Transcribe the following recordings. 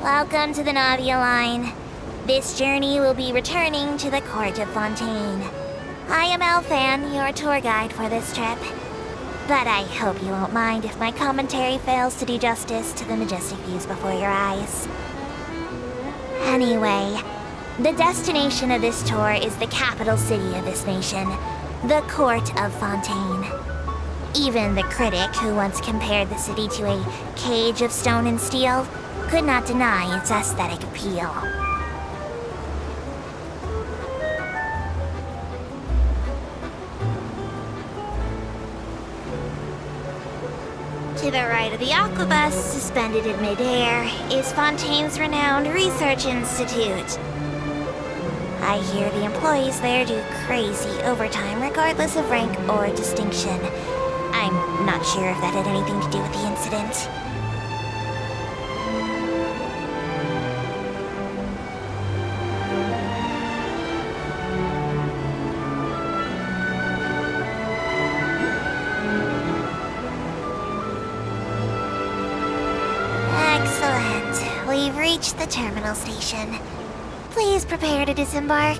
Welcome to the Navia line. This journey will be returning to the court of Fontaine. I am Fontaine, your tour guide for this trip. But I hope you won't mind if my commentary fails to do justice to the majestic views before your eyes. Anyway, the destination of this tour is the capital city of this nation, the court of Fontaine. Even the critic who once compared the city to a cage of stone and steel could not deny its aesthetic appeal. To the right of the aquabus, suspended in midair, is Fontaine's renowned research institute. I hear the employees there do crazy overtime regardless of rank or distinction. I'm not sure if that had anything to do with the incident. Excellent. We've reached the terminal station. Please prepare to disembark.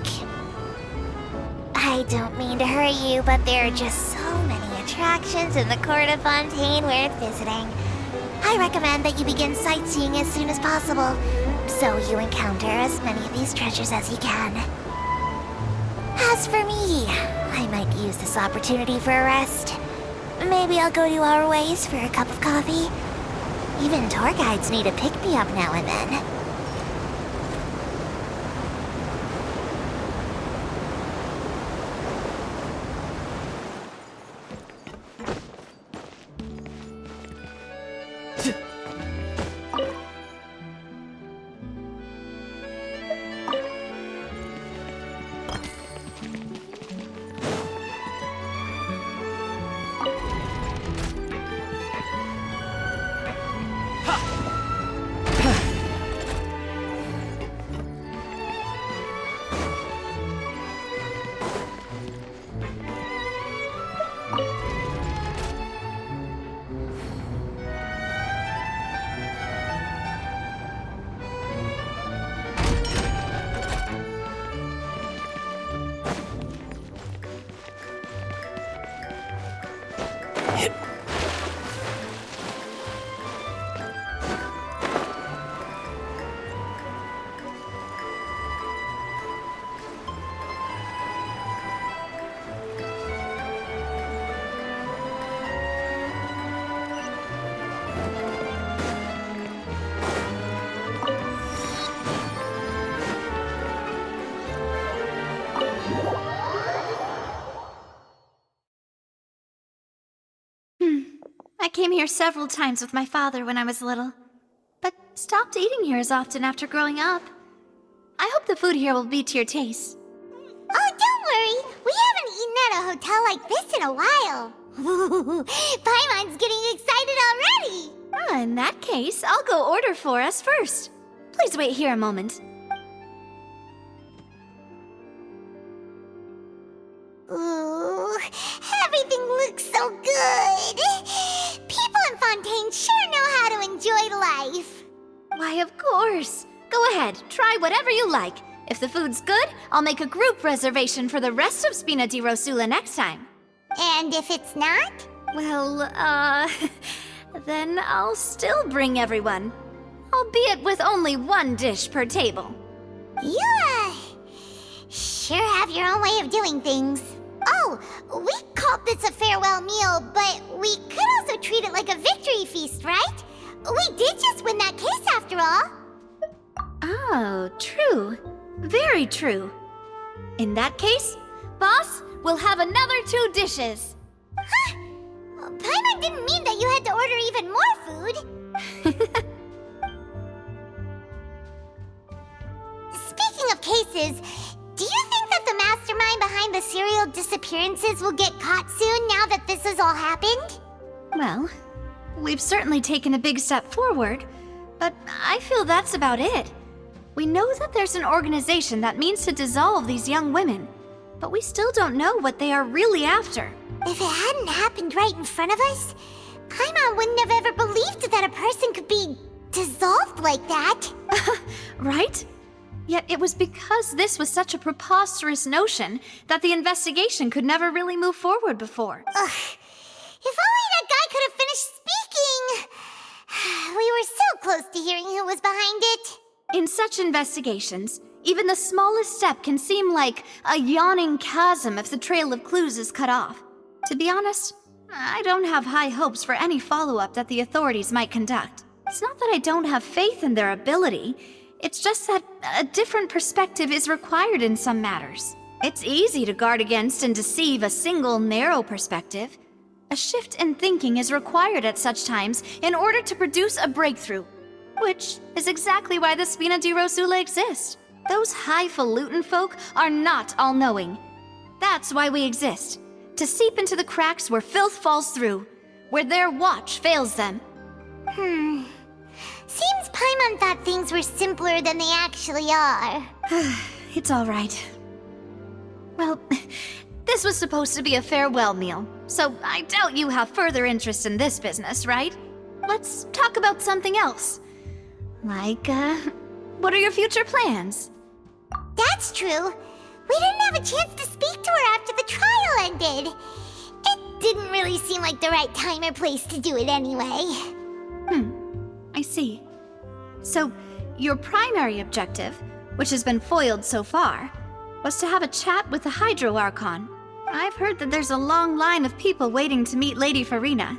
I don't mean to hurry you, but there are just so many attractions in the court of Fontaine worth visiting. I recommend that you begin sightseeing as soon as possible, so you encounter as many of these treasures as you can. As for me, I might use this opportunity for a rest. Maybe I'll go to our ways for a cup of coffee. Even tour guides need a pick-me-up now and then. I came here several times with my father when I was little, but stopped eating here as often after growing up. I hope the food here will be to your taste. Oh, don't worry! We haven't eaten at a hotel like this in a while. Paimon's getting excited already! In that case, I'll go order for us first. Please wait here a moment. Ooh, everything looks so good! People in Fontaine sure know how to enjoy life. Why, of course. Go ahead, try whatever you like. If the food's good, I'll make a group reservation for the rest of Spina di Rosula next time. And if it's not? Well, then I'll still bring everyone. Albeit with only one dish per table. You, sure have your own way of doing things. Oh, we called this a farewell meal, but we could also treat it like a victory feast, right? We did just win that case after all. Oh, true. Very true. In that case, boss, we'll have another 2 dishes. Huh? Paimon didn't mean that you had to order even more food. Speaking of cases, do you think that the mastermind behind the serial disappearances will get caught soon now that this has all happened? Well, we've certainly taken a big step forward, but I feel that's about it. We know that there's an organization that means to dissolve these young women, but we still don't know what they are really after. If it hadn't happened right in front of us, Paimon wouldn't have ever believed that a person could be dissolved like that. Right? Yet it was because this was such a preposterous notion that the investigation could never really move forward before. Ugh. If only that guy could have finished speaking! We were so close to hearing who was behind it. In such investigations, even the smallest step can seem like a yawning chasm if the trail of clues is cut off. To be honest, I don't have high hopes for any follow-up that the authorities might conduct. It's not that I don't have faith in their ability, it's just that a different perspective is required in some matters. It's easy to guard against and deceive a single narrow perspective. A shift in thinking is required at such times in order to produce a breakthrough, which is exactly why the Spina di Rosula exist. Those highfalutin folk are not all-knowing. That's why we exist, to seep into the cracks where filth falls through, where their watch fails them. Seems Paimon thought things were simpler than they actually are. It's all right. Well, this was supposed to be a farewell meal, so I doubt you have further interest in this business, right? Let's talk about something else. Like, what are your future plans? That's true. We didn't have a chance to speak to her after the trial ended. It didn't really seem like the right time or place to do it anyway. I see. So, your primary objective, which has been foiled so far, was to have a chat with the Hydro Archon. I've heard that there's a long line of people waiting to meet Lady Farina.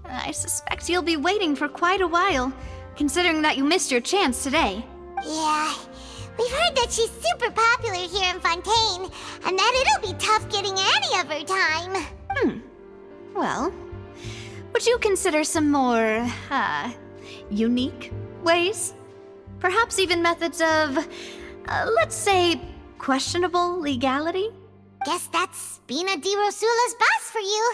I suspect you'll be waiting for quite a while, considering that you missed your chance today. Yeah, we've heard that she's super popular here in Fontaine, and that it'll be tough getting any of her time. Well, would you consider some more, unique ways? Perhaps even methods of, let's say, questionable legality? Guess that's Spina di Rosula's boss for you.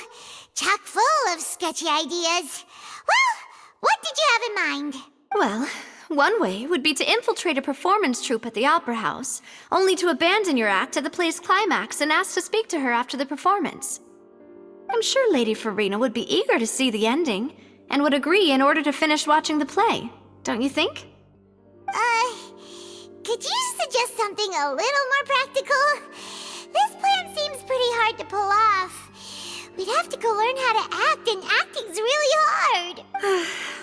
Chock full of sketchy ideas. Well, what did you have in mind? Well, one way would be to infiltrate a performance troupe at the Opera House, only to abandon your act at the play's climax and ask to speak to her after the performance. I'm sure Lady Farina would be eager to see the ending, and would agree in order to finish watching the play, don't you think? Could you suggest something a little more practical? This plan seems pretty hard to pull off. We'd have to go learn how to act, and acting's really hard.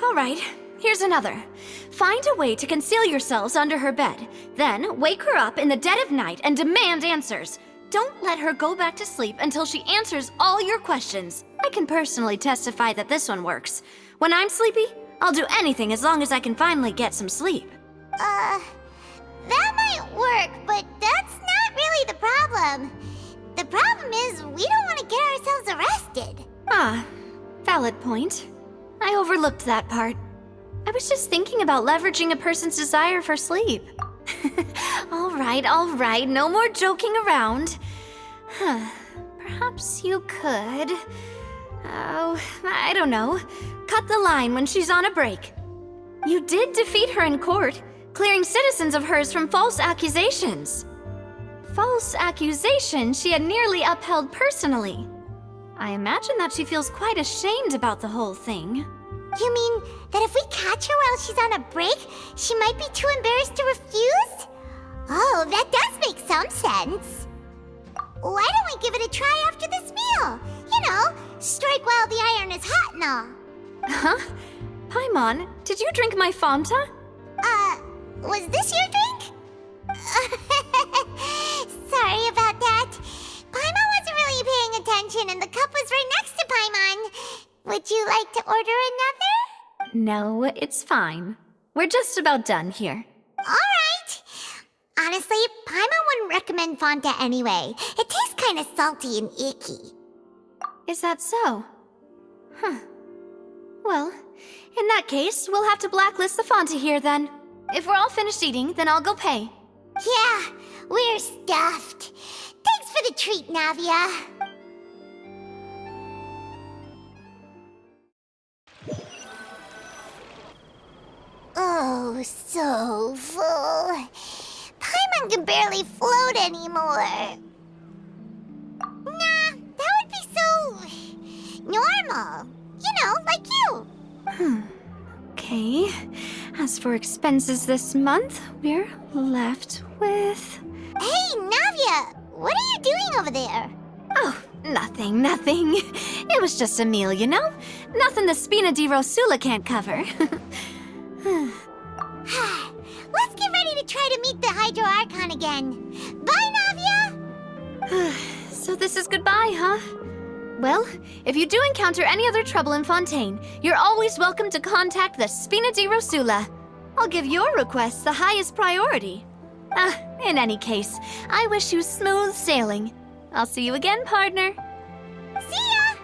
All right, here's another. Find a way to conceal yourselves under her bed, then wake her up in the dead of night and demand answers. Don't let her go back to sleep until she answers all your questions. I can personally testify that this one works. When I'm sleepy, I'll do anything as long as I can finally get some sleep. That might work, but that's not really the problem. The problem is we don't want to get ourselves arrested. Valid point. I overlooked that part. I was just thinking about leveraging a person's desire for sleep. All right, no more joking around. Perhaps you could... Oh, I don't know. Cut the line when she's on a break. You did defeat her in court, clearing citizens of hers from false accusations. False accusations she had nearly upheld personally. I imagine that she feels quite ashamed about the whole thing. You mean that if we catch her while she's on a break, she might be too embarrassed to refuse? Oh, that does make some sense. Why don't we give it a try after this meal? You know, strike while the iron is hot and all. Huh? Paimon, did you drink my Fanta? Was this your drink? Sorry about that. Paimon wasn't really paying attention and the cup was right next to Paimon. Would you like to order another? No, it's fine. We're just about done here. Alright. Honestly, Paimon wouldn't recommend Fanta anyway. It tastes kind of salty and icky. Is that so? Huh. Well, in that case, we'll have to blacklist the Fanta here then. If we're all finished eating, then I'll go pay. Yeah, we're stuffed. Thanks for the treat, Navia. Oh, so full. Paimon can barely float anymore. Nah, that would be so... normal. You know, like you. Okay. Okay. As for expenses this month, we're left with... Hey, Navia! What are you doing over there? Oh, nothing. It was just a meal, you know? Nothing the Spina di Rosula can't cover. Let's get ready to try to meet the Hydro Archon again. Bye, Navia! So this is goodbye, huh? Well, if you do encounter any other trouble in Fontaine, you're always welcome to contact the Spina di Rosula. I'll give your requests the highest priority. In any case, I wish you smooth sailing. I'll see you again, partner. See ya!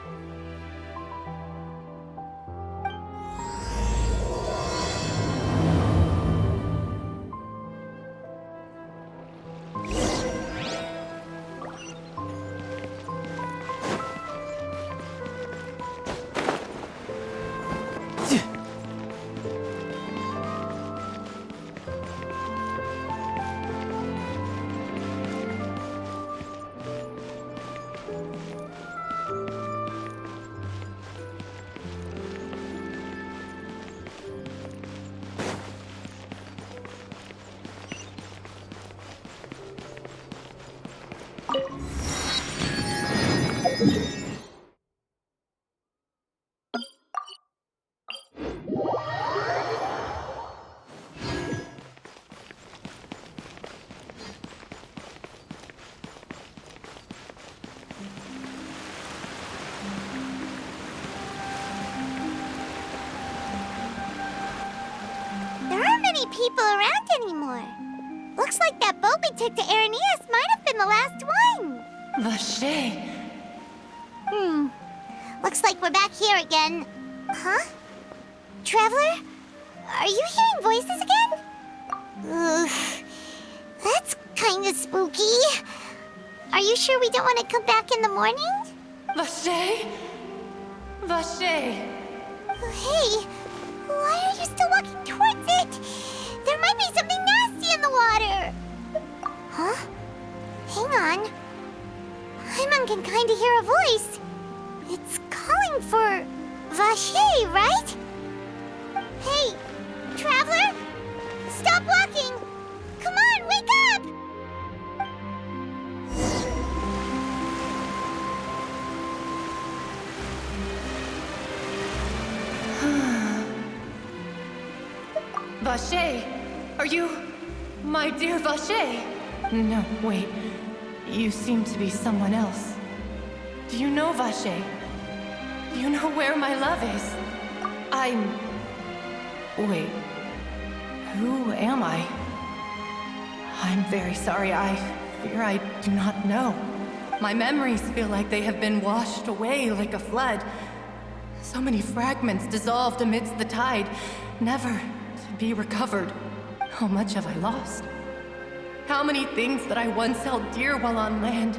There aren't many people around anymore. Looks like that boat we took to Irenaeus might have been the last one. Vache! Looks like we're back here again. Huh? Traveler? Are you hearing voices again? Ugh. That's kinda spooky. Are you sure we don't want to come back in the morning? Vache! Vache! Hey, why are you still walking towards it? There might be something nasty in the water. Huh? Hang on. Paimon can kinda hear a voice. It's calling for Vache, right? Hey, Traveler! Stop walking! Come on, wake up! Vache! Are you... my dear Vache? No, wait. You seem to be someone else. Do you know Vache? Do you know where my love is? Wait. Who am I? I'm very sorry. I fear I do not know. My memories feel like they have been washed away like a flood. So many fragments dissolved amidst the tide, never to be recovered. How much have I lost? How many things that I once held dear while on land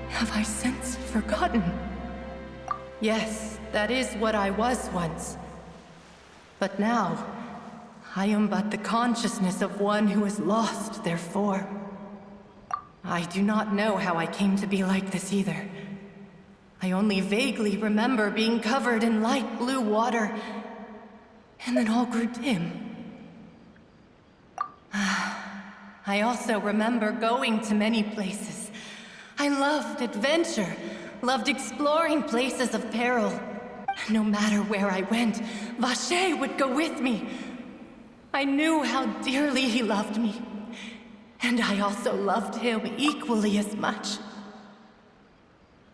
have I since forgotten? Yes, that is what I was once. But now, I am but the consciousness of one who has lost their form. I do not know how I came to be like this either. I only vaguely remember being covered in light blue water, and then all grew dim. I also remember going to many places. I loved adventure, loved exploring places of peril. No matter where I went, Vache would go with me. I knew how dearly he loved me, and I also loved him equally as much.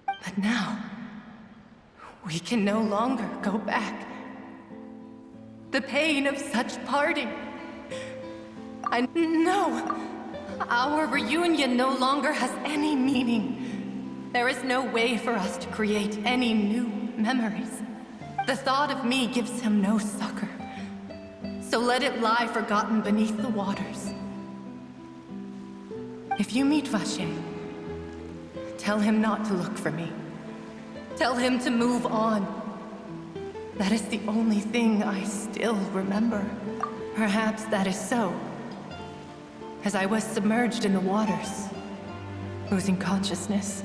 But now, we can no longer go back. The pain of such parting. I know our reunion no longer has any meaning. There is no way for us to create any new memories. The thought of me gives him no succor. So let it lie forgotten beneath the waters. If you meet Vache, tell him not to look for me. Tell him to move on. That is the only thing I still remember. Perhaps that is so. As I was submerged in the waters, losing consciousness,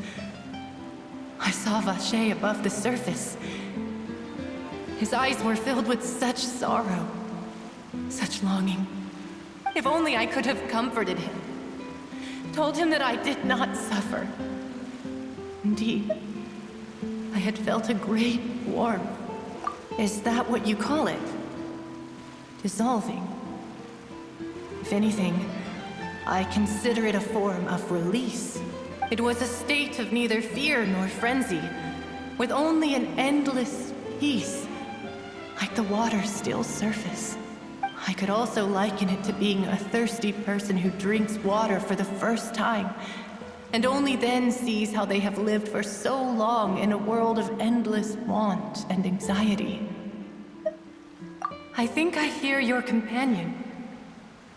I saw Vache above the surface. His eyes were filled with such sorrow. such longing. If only I could have comforted him. Told him that I did not suffer. Indeed, I had felt a great warmth. Is that what you call it? Dissolving. If anything, I consider it a form of release. It was a state of neither fear nor frenzy, with only an endless peace, like the water's still surface. I could also liken it to being a thirsty person who drinks water for the first time, and only then sees how they have lived for so long in a world of endless want and anxiety. I think I hear your companion.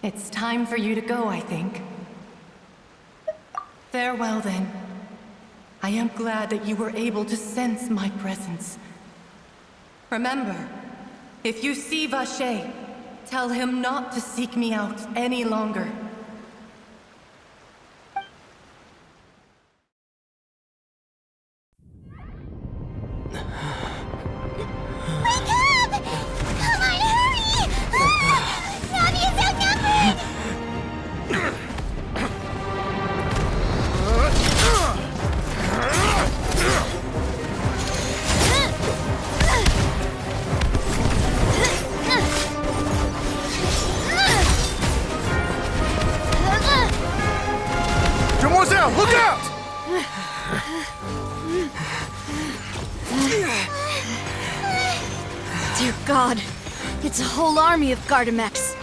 It's time for you to go, I think. Farewell, then. I am glad that you were able to sense my presence. Remember, if you see Vacher, tell him not to seek me out any longer. Wake up! Come on, hurry! Nami is outnumbered! Demoiselle, look out! Dear God, it's a whole army of Gardamex.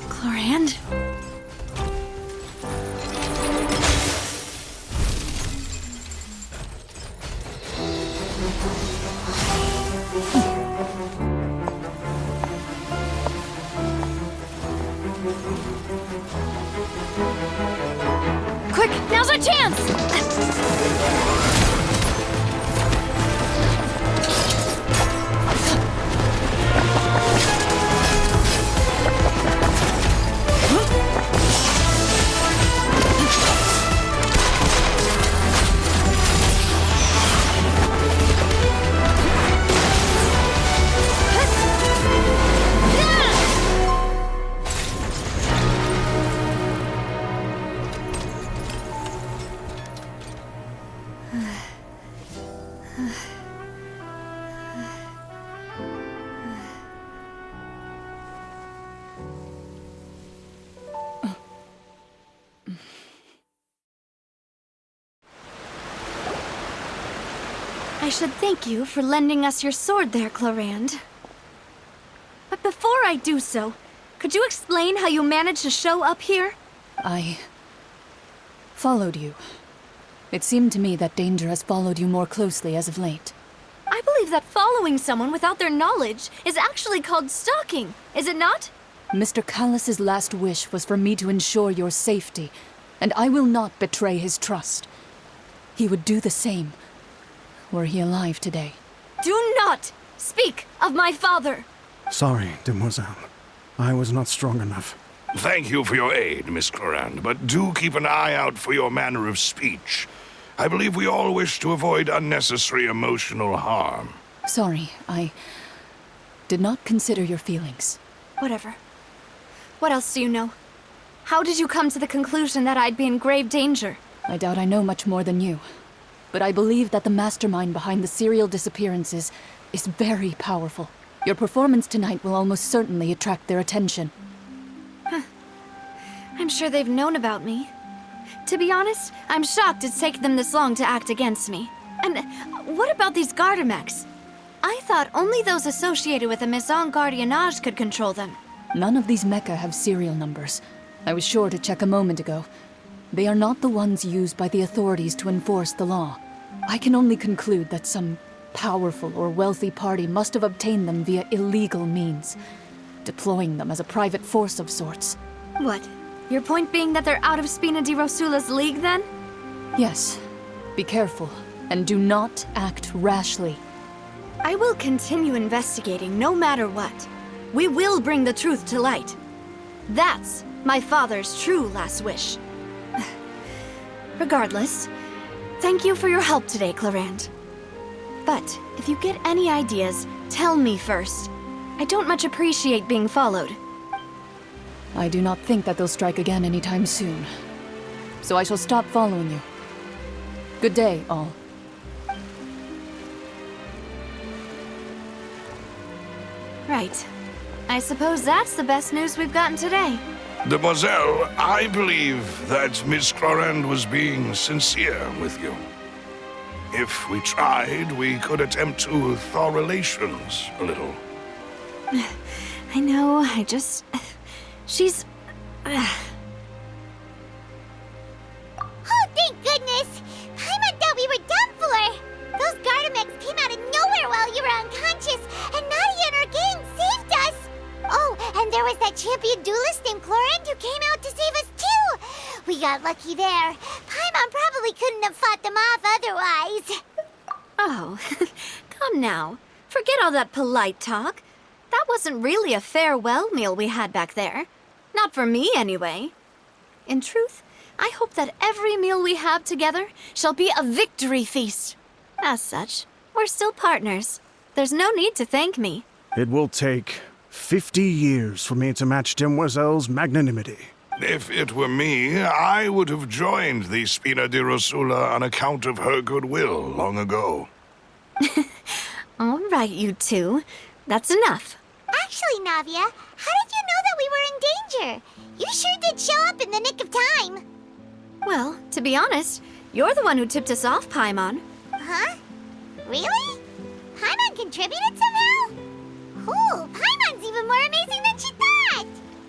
Clorand? Quick, now's our chance! I should thank you for lending us your sword there, Clorand. But before I do so, could you explain how you managed to show up here? I followed you. It seemed to me that danger has followed you more closely as of late. I believe that following someone without their knowledge is actually called stalking, is it not? Mr. Callus's last wish was for me to ensure your safety, and I will not betray his trust. He would do the same, were he alive today. Do not speak of my father! Sorry, Demoiselle. I was not strong enough. Thank you for your aid, Miss Clorand, but do keep an eye out for your manner of speech. I believe we all wish to avoid unnecessary emotional harm. Sorry, I did not consider your feelings. Whatever. What else do you know? How did you come to the conclusion that I'd be in grave danger? I doubt I know much more than you, but I believe that the mastermind behind the serial disappearances is very powerful. Your performance tonight will almost certainly attract their attention. I'm sure they've known about me. To be honest, I'm shocked it's taken them this long to act against me. And what about these Gardamex? I thought only those associated with the Maison Gardiennage could control them. None of these mecha have serial numbers. I was sure to check a moment ago. They are not the ones used by the authorities to enforce the law. I can only conclude that some powerful or wealthy party must have obtained them via illegal means, deploying them as a private force of sorts. What? Your point being that they're out of Spina di Rosula's league, then? Yes. Be careful, and do not act rashly. I will continue investigating no matter what. We will bring the truth to light. That's my father's true last wish. Regardless, thank you for your help today, Clorand. But if you get any ideas, tell me first. I don't much appreciate being followed. I do not think that they'll strike again anytime soon. So I shall stop following you. Good day, all. Right. I suppose that's the best news we've gotten today. Demoiselle, I believe that Miss Clorand was being sincere with you. If we tried, we could attempt to thaw relations a little. I know, she's... Oh, thank goodness! Paimon thought we were done for! Those Gardamex came out of nowhere while you were unconscious, and Nadia and her gang saved us! Oh, and there was that champion duelist named Clorand who came out to save us too! We got lucky there. Paimon probably couldn't have fought them off otherwise. Oh, come now. Forget all that polite talk. That wasn't really a farewell meal we had back there. Not for me, anyway. In truth, I hope that every meal we have together shall be a victory feast. As such, we're still partners. There's no need to thank me. It will take 50 years for me to match Demoiselle's magnanimity. If it were me, I would have joined the Spina di Rosula on account of her goodwill long ago. All right, you two. That's enough. Actually, Navia, how did you know that we were in danger? You sure did show up in the nick of time. Well, to be honest, you're the one who tipped us off, Paimon. Huh? Really? Paimon contributed somehow? Cool, Paimon's even more amazing than she thought!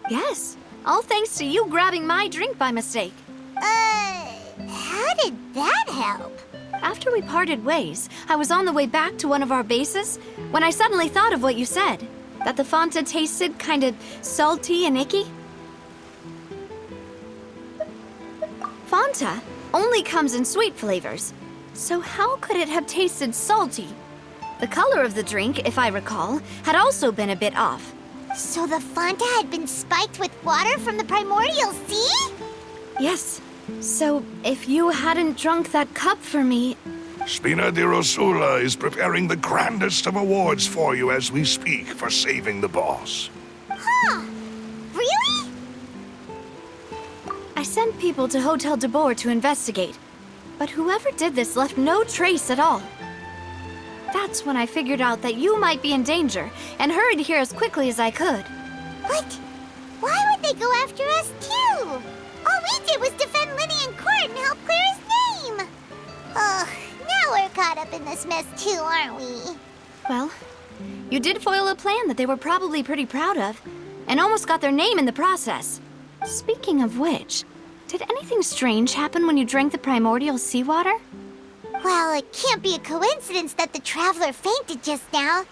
Yes, all thanks to you grabbing my drink by mistake. How did that help? After we parted ways, I was on the way back to one of our bases when I suddenly thought of what you said. That the Fonta tasted kind of salty and icky. Fonta only comes in sweet flavors, so how could it have tasted salty? The color of the drink, if I recall, had also been a bit off. So the Fonta had been spiked with water from the primordial sea? Yes. So if you hadn't drunk that cup for me... Spina di Rosula is preparing the grandest of awards for you as we speak for saving the boss. Huh. Really? I sent people to Hotel de Boer to investigate, but whoever did this left no trace at all. That's when I figured out that you might be in danger and hurried here as quickly as I could. But why would they go after us too? All we did was defend Linny in court and help clear his name. Ugh, now we're caught up in this mess too, aren't we? Well, you did foil a plan that they were probably pretty proud of, and almost got their name in the process. Speaking of which, did anything strange happen when you drank the primordial seawater? Well, it can't be a coincidence that the traveler fainted just now.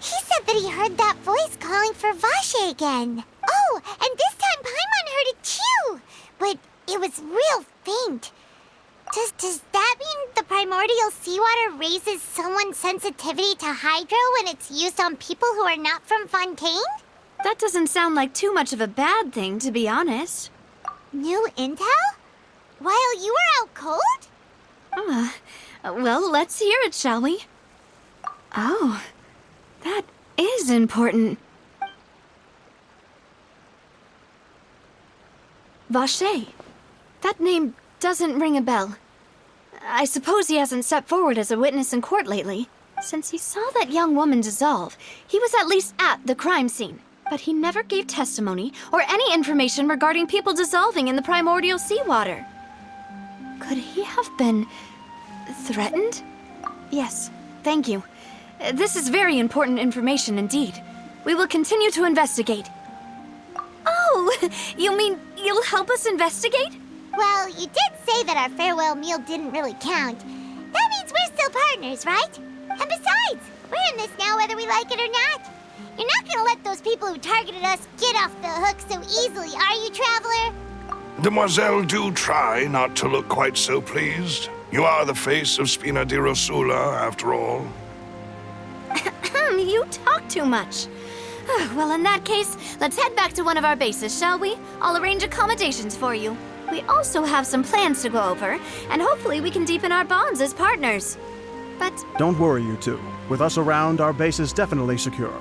He said that he heard that voice calling for Vache again. Oh, and this time Paimon heard it too, but it was real faint. Does that mean the primordial seawater raises someone's sensitivity to hydro when it's used on people who are not from Fontaine? That doesn't sound like too much of a bad thing, to be honest. New intel? While you were out cold? Well, let's hear it, shall we? Oh, that is important. Vache. That name doesn't ring a bell. I suppose he hasn't stepped forward as a witness in court lately. Since he saw that young woman dissolve, he was at least at the crime scene. But he never gave testimony or any information regarding people dissolving in the primordial seawater. Could he have been threatened? Yes, thank you. This is very important information indeed. We will continue to investigate. Oh, you mean you'll help us investigate? Well, you did say that our farewell meal didn't really count. That means we're still partners, right? And besides, we're in this now whether we like it or not. You're not gonna let those people who targeted us get off the hook so easily, are you, Traveler? Demoiselle, do try not to look quite so pleased. You are the face of Spina di Rosula, after all. You talk too much. Well, in that case, let's head back to one of our bases, shall we? I'll arrange accommodations for you. We also have some plans to go over, and hopefully we can deepen our bonds as partners. but Don't worry, you two. With us around, our base is definitely secure.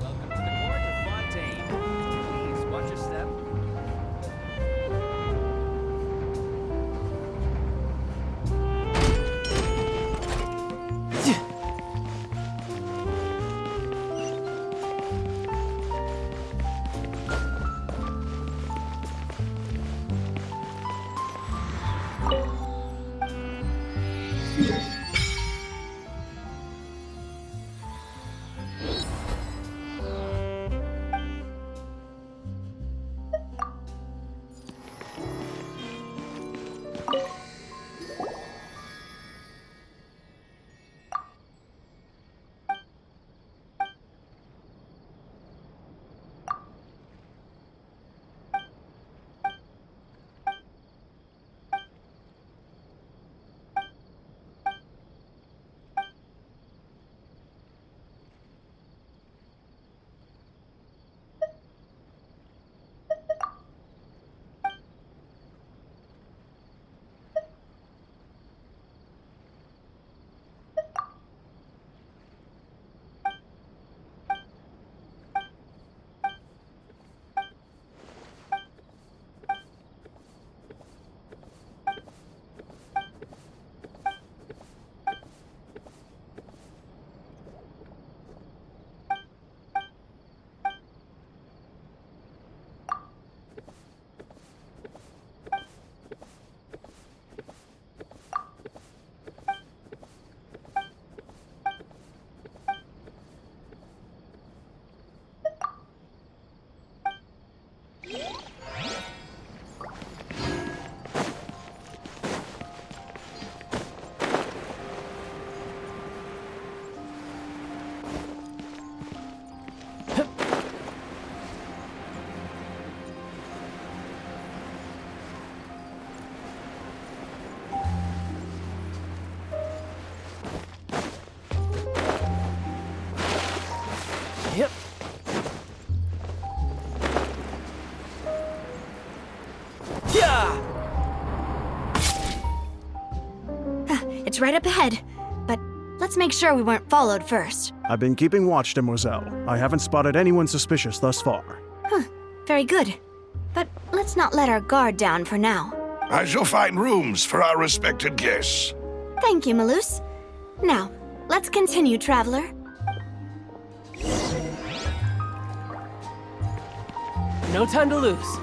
Welcome to the court of Fontaine. Please watch your step. Yep. Yeah. it's right up ahead. But let's make sure we weren't followed first. I've been keeping watch, Demoiselle. I haven't spotted anyone suspicious thus far. Very good. But let's not let our guard down for now. I shall find rooms for our respected guests. Thank you, Malus. Now, let's continue, traveler. No time to lose.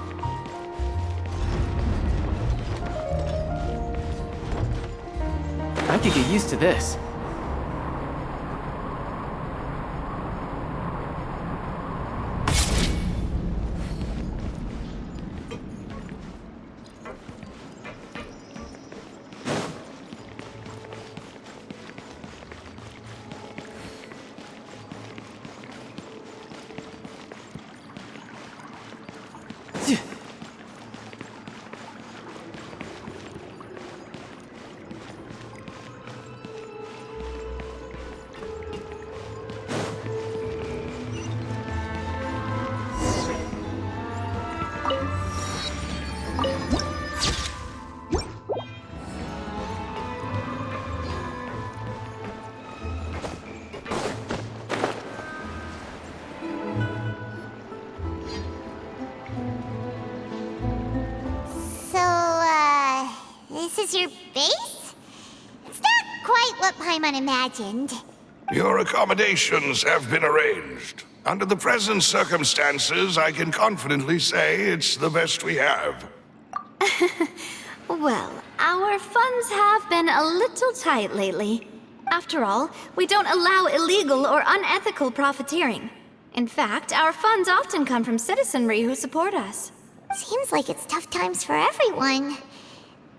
I could get used to this. This is your base? It's not quite what Paimon imagined. Your accommodations have been arranged. Under the present circumstances, I can confidently say it's the best we have. Well, our funds have been a little tight lately. After all, we don't allow illegal or unethical profiteering. In fact, our funds often come from citizenry who support us. Seems like it's tough times for everyone.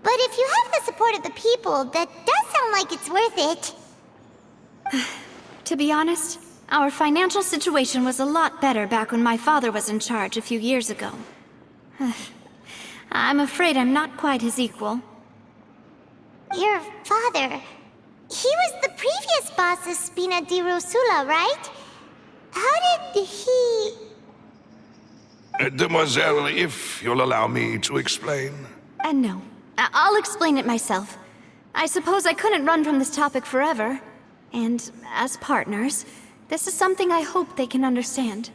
But if you have the support of the people, that does sound like it's worth it. To be honest, our financial situation was a lot better back when my father was in charge a few years ago. I'm afraid I'm not quite his equal. Your father... He was the previous boss of Spina di Rosula, right? How did he... Demoiselle, if you'll allow me to explain. No. I'll explain it myself. I suppose I couldn't run from this topic forever. And as partners, this is something I hope they can understand.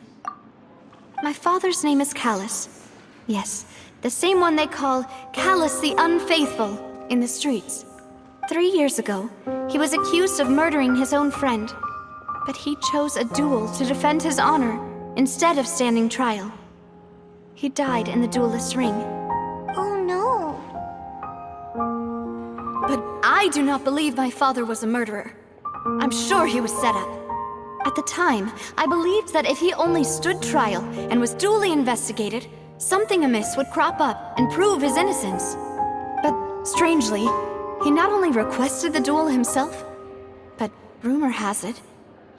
My father's name is Callus. Yes, the same one they call Callus the Unfaithful in the streets. 3 years ago, he was accused of murdering his own friend. But he chose a duel to defend his honor instead of standing trial. He died in the duelist's ring. Oh no. But I do not believe my father was a murderer. I'm sure he was set up. At the time, I believed that if he only stood trial and was duly investigated, something amiss would crop up and prove his innocence. But strangely, he not only requested the duel himself, but rumor has it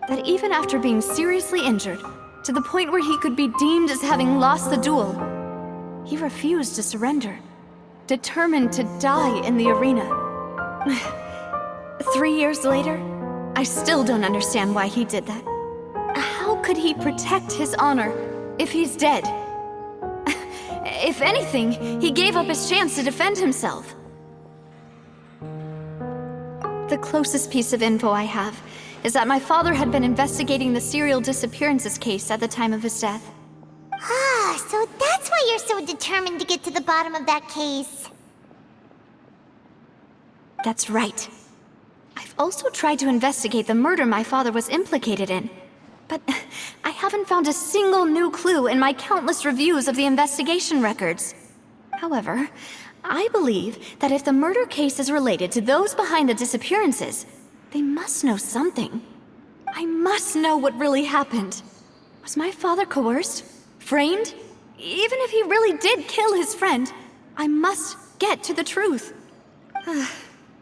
that even after being seriously injured, to the point where he could be deemed as having lost the duel, he refused to surrender, determined to die in the arena. 3 years later, I still don't understand why he did that. How could he protect his honor if he's dead? If anything, he gave up his chance to defend himself. The closest piece of info I have is that my father had been investigating the serial disappearances case at the time of his death. Ah, so that's why you're so determined to get to the bottom of that case. That's right. I've also tried to investigate the murder my father was implicated in, but I haven't found a single new clue in my countless reviews of the investigation records. However, I believe that if the murder case is related to those behind the disappearances, they must know something. I must know what really happened. Was my father coerced? Framed? Even if he really did kill his friend, I must get to the truth.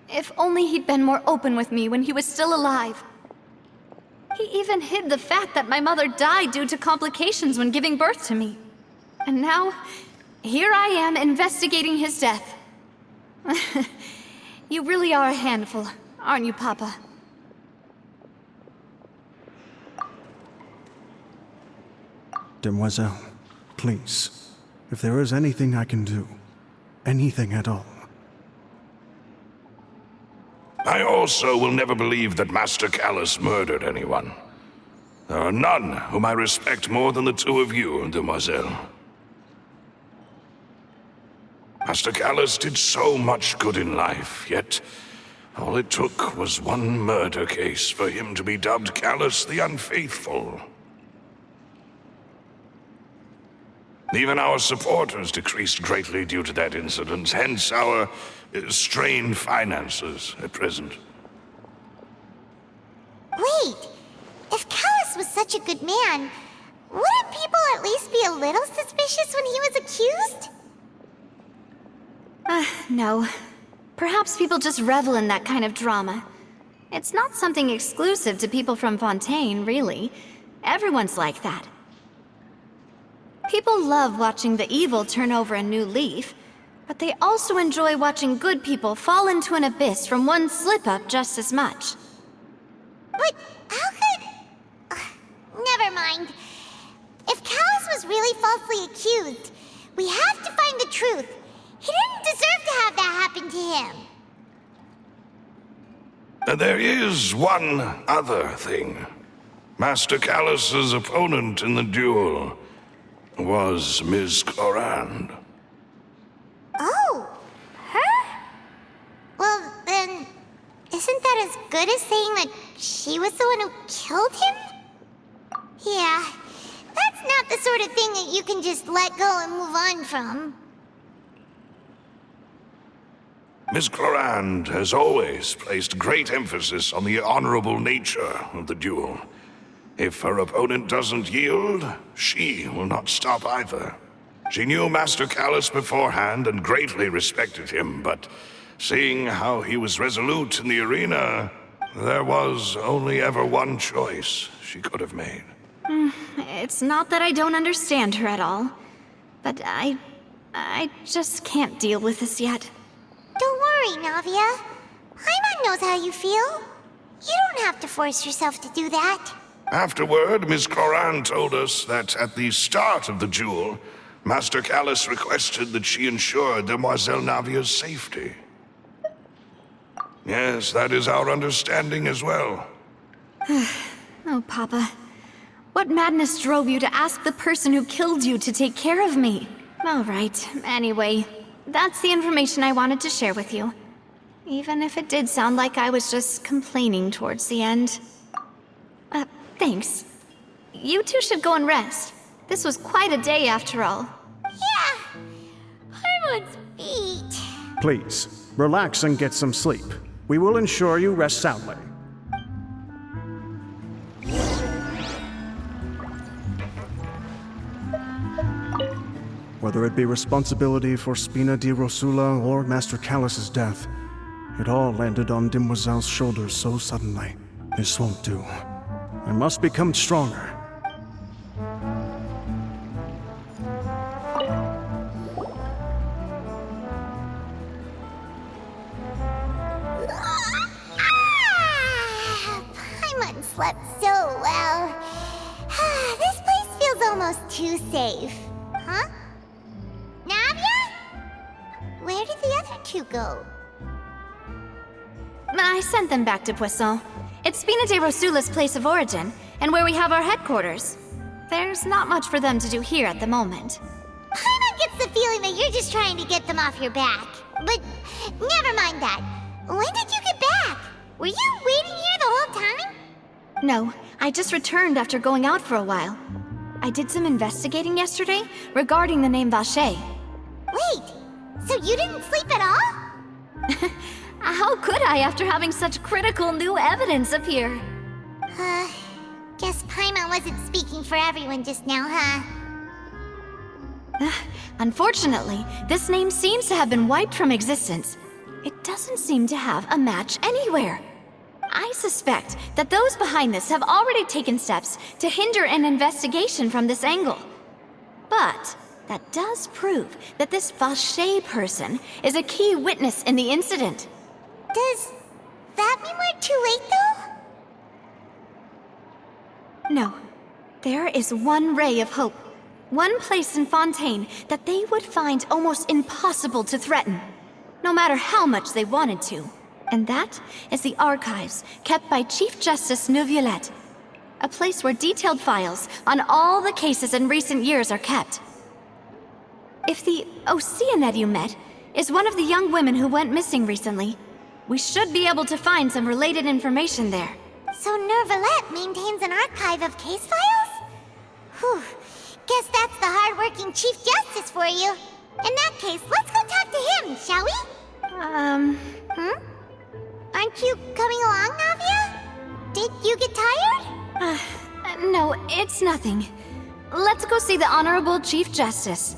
If only he'd been more open with me when he was still alive. He even hid the fact that my mother died due to complications when giving birth to me. And now, here I am investigating his death. You really are a handful, aren't you, Papa? Demoiselle, please, if there is anything I can do, anything at all. I also will never believe that Master Callus murdered anyone. There are none whom I respect more than the two of you, Demoiselle. Master Callus did so much good in life, yet all it took was one murder case for him to be dubbed Callus the Unfaithful. Even our supporters decreased greatly due to that incident, hence our strained finances at present. Wait, if Callus was such a good man, wouldn't people at least be a little suspicious when he was accused? No. Perhaps people just revel in that kind of drama. It's not something exclusive to people from Fontaine, really. Everyone's like that. People love watching the evil turn over a new leaf, but they also enjoy watching good people fall into an abyss from one slip-up just as much. But how could... never mind. If Callus was really falsely accused, we have to find the truth. He didn't deserve to have that happen to him. There is one other thing. Master Callus's opponent in the duel was Miss Clorand. Oh, her? that as good as saying that she was the one who killed him? Yeah, that's not the sort of thing that you can just let go and move on from. Miss Clorand has always placed great emphasis on the honorable nature of the duel. If her opponent doesn't yield, she will not stop either. She knew Master Callus beforehand and greatly respected him, but seeing how he was resolute in the arena, there was only ever one choice she could have made. It's not that I don't understand her at all, but I just can't deal with this yet. Don't worry, Navia. Paimon knows how you feel. You don't have to force yourself to do that. Afterward, Miss Clorand told us that at the start of the duel, Master Callus requested that she ensure Demoiselle Navia's safety. Yes, that is our understanding as well. Oh, Papa. What madness drove you to ask the person who killed you to take care of me? All right, anyway, that's the information I wanted to share with you. Even if it did sound like I was just complaining towards the end. Thanks. You two should go and rest. This was quite a day after all. Yeah, Paimon's beat. Please, relax and get some sleep. We will ensure you rest soundly. Whether it be responsibility for Spina di Rosula or Master Callus's death, it all landed on Demoiselle's shoulders so suddenly. This won't do. I must become stronger. Paimon slept so well. This place feels almost too safe. Huh? Navia? Where did the other two go? I sent them back to Poisson. It's Spina de Rosula's place of origin, and where we have our headquarters. There's not much for them to do here at the moment. Paimon gets the feeling that you're just trying to get them off your back. But never mind that. When did you get back? Were you waiting here the whole time? No, I just returned after going out for a while. I did some investigating yesterday regarding the name Vacher. Wait, so you didn't sleep at all? How could I after having such critical new evidence appear? Guess Paimon wasn't speaking for everyone just now, huh? Unfortunately, this name seems to have been wiped from existence. It doesn't seem to have a match anywhere. I suspect that those behind this have already taken steps to hinder an investigation from this angle. But that does prove that this Vacher person is a key witness in the incident. Does that mean we're too late, though? No. There is one ray of hope. One place in Fontaine that they would find almost impossible to threaten, no matter how much they wanted to. And that is the archives kept by Chief Justice Neuvillette. A place where detailed files on all the cases in recent years are kept. If the Oceanette you met is one of the young women who went missing recently, we should be able to find some related information there. So Neuvillette maintains an archive of case files? Whew. Guess that's the hard-working Chief Justice for you. In that case, let's go talk to him, shall we? Aren't you coming along, Navia? Did you get tired? No, it's nothing. Let's go see the Honorable Chief Justice.